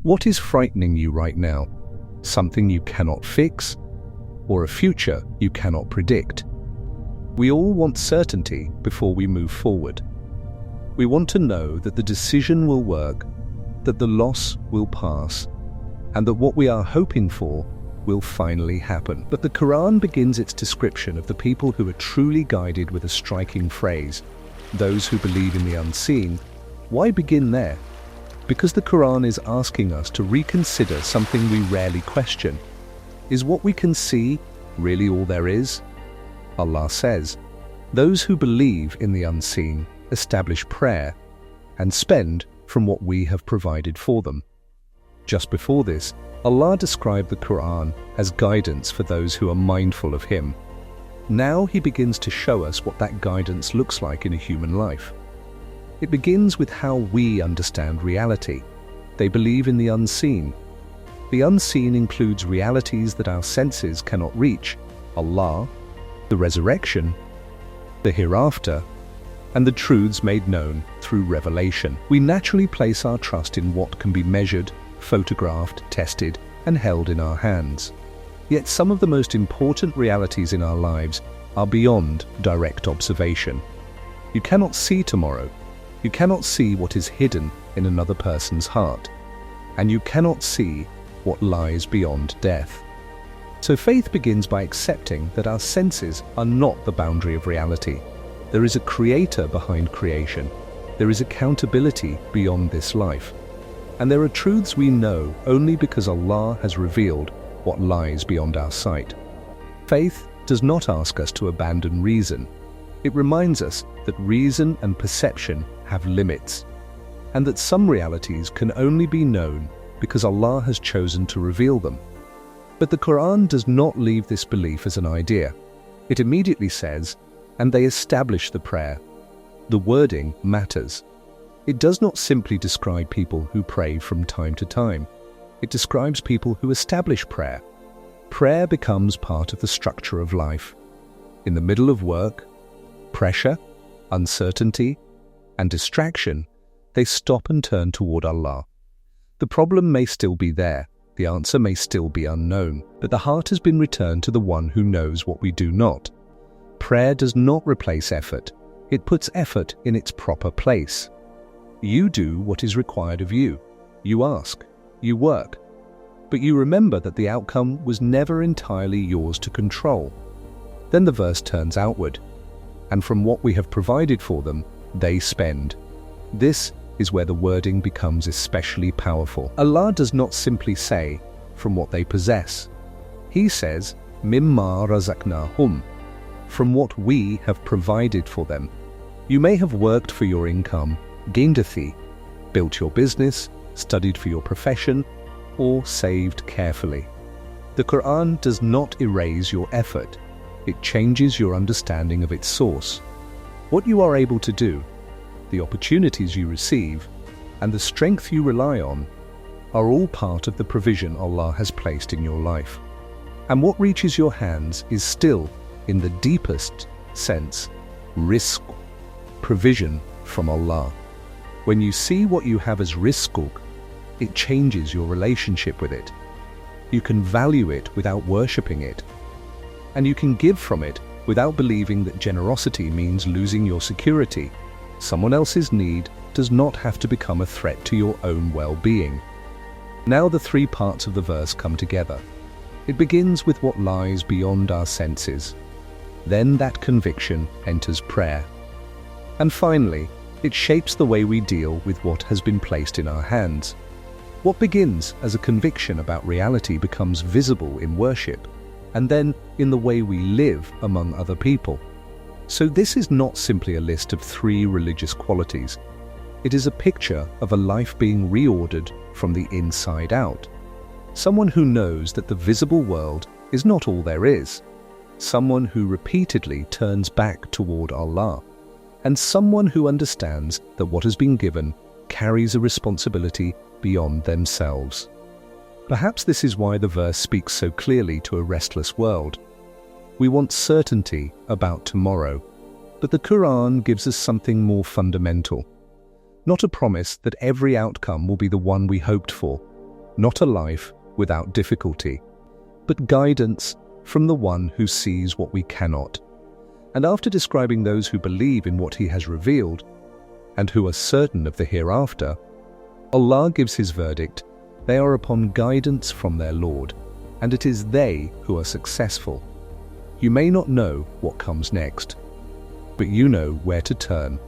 What is frightening you right now? Something you cannot fix, or a future you cannot predict? We all want certainty before we move forward. We want to know that the decision will work, that the loss will pass, and that what we are hoping for will finally happen. But the Qur'an begins its description of the people who are truly guided with a striking phrase, those who believe in the unseen. Why begin there? Because the Qur'an is asking us to reconsider something we rarely question. Is what we can see really all there is? Allah says, those who believe in the unseen establish prayer and spend from what we have provided for them. Just before this, Allah described the Qur'an as guidance for those who are mindful of Him. Now He begins to show us what that guidance looks like in a human life. It begins with how we understand reality. They believe in the unseen. The unseen includes realities that our senses cannot reach: Allah, the resurrection, the hereafter, and the truths made known through revelation. We naturally place our trust in what can be measured, photographed, tested, and held in our hands. Yet some of the most important realities in our lives are beyond direct observation. You cannot see tomorrow. You cannot see what is hidden in another person's heart. And you cannot see what lies beyond death. So faith begins by accepting that our senses are not the boundary of reality. There is a creator behind creation. There is accountability beyond this life. And there are truths we know only because Allah has revealed what lies beyond our sight. Faith does not ask us to abandon reason. It reminds us that reason and perception have limits, and that some realities can only be known because Allah has chosen to reveal them. But the Qur'an does not leave this belief as an idea. It immediately says, and they establish the prayer. The wording matters. It does not simply describe people who pray from time to time. It describes people who establish prayer. Prayer becomes part of the structure of life. In the middle of work, pressure, uncertainty, and distraction, they stop and turn toward Allah. The problem may still be there, the answer may still be unknown, but the heart has been returned to the one who knows what we do not. Prayer does not replace effort. It puts effort in its proper place. You do what is required of you. You ask, you work, but you remember that the outcome was never entirely yours to control. Then the verse turns outward, and from what we have provided for them, they spend. This is where the wording becomes especially powerful. Allah does not simply say, from what they possess. He says, mimma razaqnahum, from what we have provided for them. You may have worked for your income, gained a fee, built your business, studied for your profession, or saved carefully. The Qur'an does not erase your effort. It changes your understanding of its source. What you are able to do, the opportunities you receive, and the strength you rely on are all part of the provision Allah has placed in your life. And what reaches your hands is still, in the deepest sense, rizq, provision from Allah. When you see what you have as rizq, it changes your relationship with it. You can value it without worshipping it. And you can give from it without believing that generosity means losing your security. Someone else's need does not have to become a threat to your own well-being. Now the three parts of the verse come together. It begins with what lies beyond our senses. Then that conviction enters prayer. And finally, it shapes the way we deal with what has been placed in our hands. What begins as a conviction about reality becomes visible in worship, and then in the way we live among other people. So this is not simply a list of 3 religious qualities. It is a picture of a life being reordered from the inside out. Someone who knows that the visible world is not all there is. Someone who repeatedly turns back toward Allah. And someone who understands that what has been given carries a responsibility beyond themselves. Perhaps this is why the verse speaks so clearly to a restless world. We want certainty about tomorrow, but the Qur'an gives us something more fundamental. Not a promise that every outcome will be the one we hoped for, not a life without difficulty, but guidance from the one who sees what we cannot. And after describing those who believe in what He has revealed and who are certain of the hereafter, Allah gives His verdict: they are upon guidance from their Lord, and it is they who are successful. You may not know what comes next, but you know where to turn.